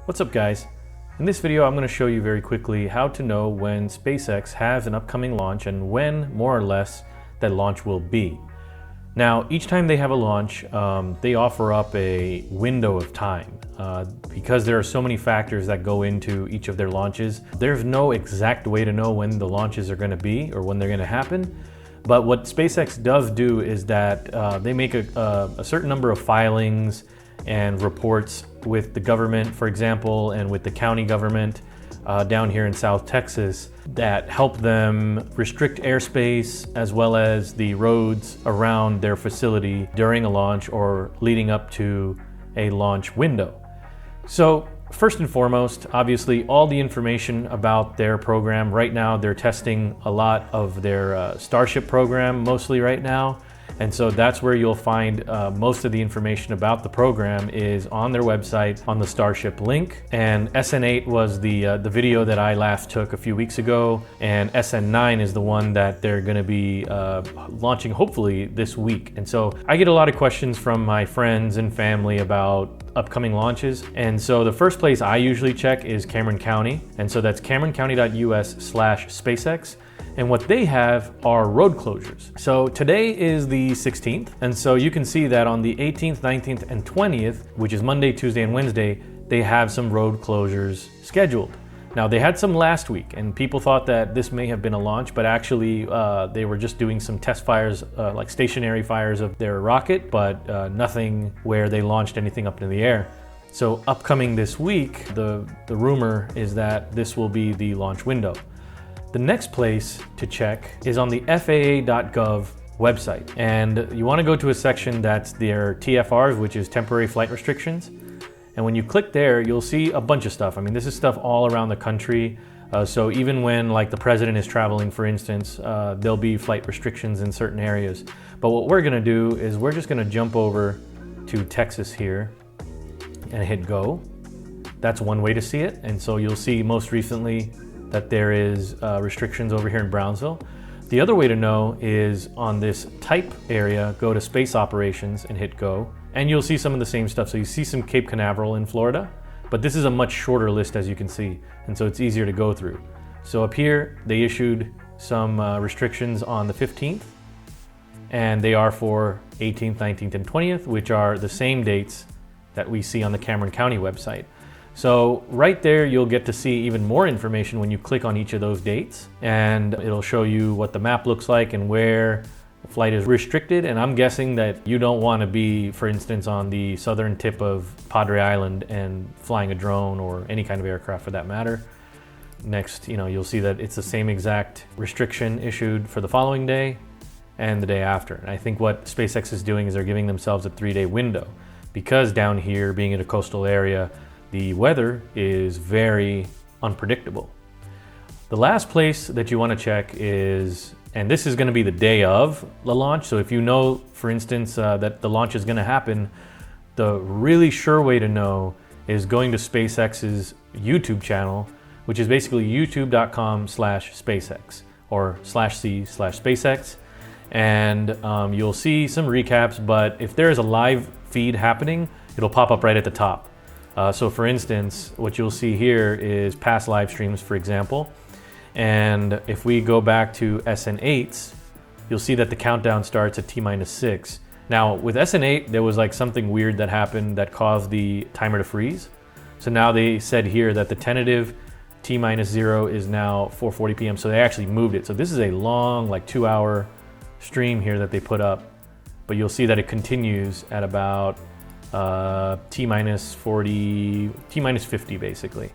What's up, guys? In this video I'm going to show you very quickly how to know when SpaceX has an upcoming launch and when, more or less, that launch will be. Now, each time they have a launch, they offer up a window of time. Because there are so many factors that go into each of their launches, there's no exact way to know when the launches are going to be or when they're going to happen. But what SpaceX does do is that they make a certain number of filings and reports with the government, for example, and with the county government down here in South Texas that help them restrict airspace as well as the roads around their facility during a launch or leading up to a launch window. So first and foremost, obviously, all the information about their program. Right now, they're testing a lot of their Starship program, mostly right now. And so that's where you'll find most of the information about the program is on their website, on the Starship link. And SN8 was the video that I last took a few weeks ago, and SN9 is the one that they're going to be launching hopefully this week. And so I get a lot of questions from my friends and family about upcoming launches. And so the first place I usually check is Cameron County. And so that's cameroncounty.us/SpaceX. And what they have are road closures. So today is the 16th. And so you can see that on the 18th, 19th, and 20th, which is Monday, Tuesday, and Wednesday, they have some road closures scheduled. Now, they had some last week, and people thought that this may have been a launch, but actually they were just doing some test fires, like stationary fires of their rocket, but nothing where they launched anything up into the air. So upcoming this week, the rumor is that this will be the launch window. The next place to check is on the FAA.gov website. And you want to go to a section that's their TFRs, which is temporary flight restrictions. And when you click there, you'll see a bunch of stuff. I mean, this is stuff all around the country. So even when like the president is traveling, for instance, there'll be flight restrictions in certain areas. But what we're going to do is we're just going to jump over to Texas here and hit go. That's one way to see it. And so you'll see most recently that there is restrictions over here in Brownsville. The other way to know is on this type area, go to space operations and hit go, and you'll see some of the same stuff. So you see some Cape Canaveral in Florida, but this is a much shorter list, as you can see, and so it's easier to go through. So up here, they issued some restrictions on the 15th, and they are for 18th, 19th, and 20th, which are the same dates that we see on the Cameron County website. So right there, you'll get to see even more information when you click on each of those dates, and it'll show you what the map looks like and where the flight is restricted. And I'm guessing that you don't want to be, for instance, on the southern tip of Padre Island and flying a drone or any kind of aircraft for that matter. Next, you'll see that it's the same exact restriction issued for the following day and the day after. And I think what SpaceX is doing is they're giving themselves a 3-day window, because down here, being in a coastal area, the weather is very unpredictable. The last place that you want to check is, and this is going to be the day of the launch. So if you know, for instance, that the launch is going to happen, the really sure way to know is going to SpaceX's YouTube channel, which is basically youtube.com/SpaceX or /C/SpaceX. And you'll see some recaps, but if there is a live feed happening, it'll pop up right at the top. So for instance, what you'll see here is past live streams, for example. And if we go back to SN8's, you'll see that the countdown starts at T-6. Now with SN8, there was like something weird that happened that caused the timer to freeze. So now they said here that the tentative T-0 is now 4:40 p.m. So they actually moved it. So this is a long, like 2-hour stream here that they put up, but you'll see that it continues at about T-40, T-50 basically.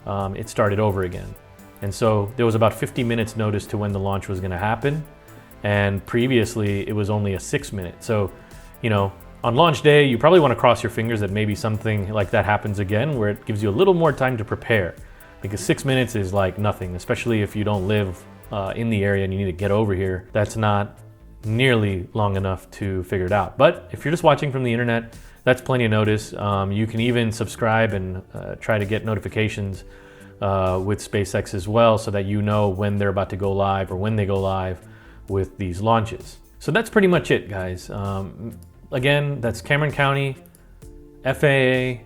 It started over again. And so there was about 50 minutes notice to when the launch was going to happen. And previously it was only a 6-minute. So, on launch day, you probably want to cross your fingers that maybe something like that happens again, where it gives you a little more time to prepare, because 6 minutes is like nothing, especially if you don't live in the area and you need to get over here. That's not nearly long enough to figure it out. But if you're just watching from the internet, that's plenty of notice. You can even subscribe and try to get notifications with SpaceX as well, so that you know when they're about to go live or when they go live with these launches. So that's pretty much it, guys. Again, that's Cameron County, FAA,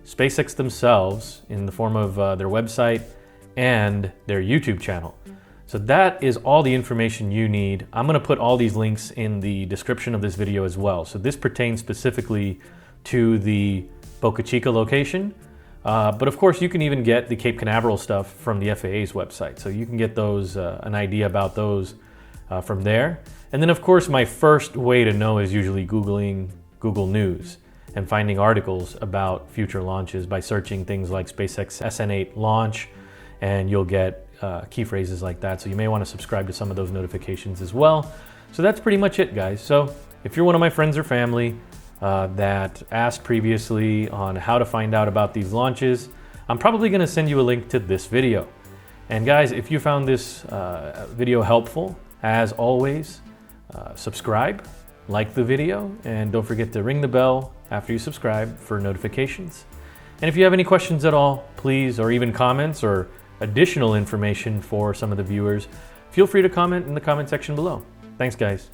SpaceX themselves in the form of their website and their YouTube channel. So that is all the information you need. I'm gonna put all these links in the description of this video as well. So this pertains specifically to the Boca Chica location, but of course you can even get the Cape Canaveral stuff from the FAA's website. So you can get those, an idea about those from there. And then of course my first way to know is usually Googling Google News and finding articles about future launches by searching things like SpaceX SN8 launch, and you'll get key phrases like that. So you may want to subscribe to some of those notifications as well. So that's pretty much it, guys. So if you're one of my friends or family that asked previously on how to find out about these launches, I'm probably going to send you a link to this video. And guys, if you found this video helpful, as always, subscribe, like the video, and don't forget to ring the bell after you subscribe for notifications. And if you have any questions at all, please, or even comments or additional information for some of the viewers, feel free to comment in the comment section below. Thanks, guys.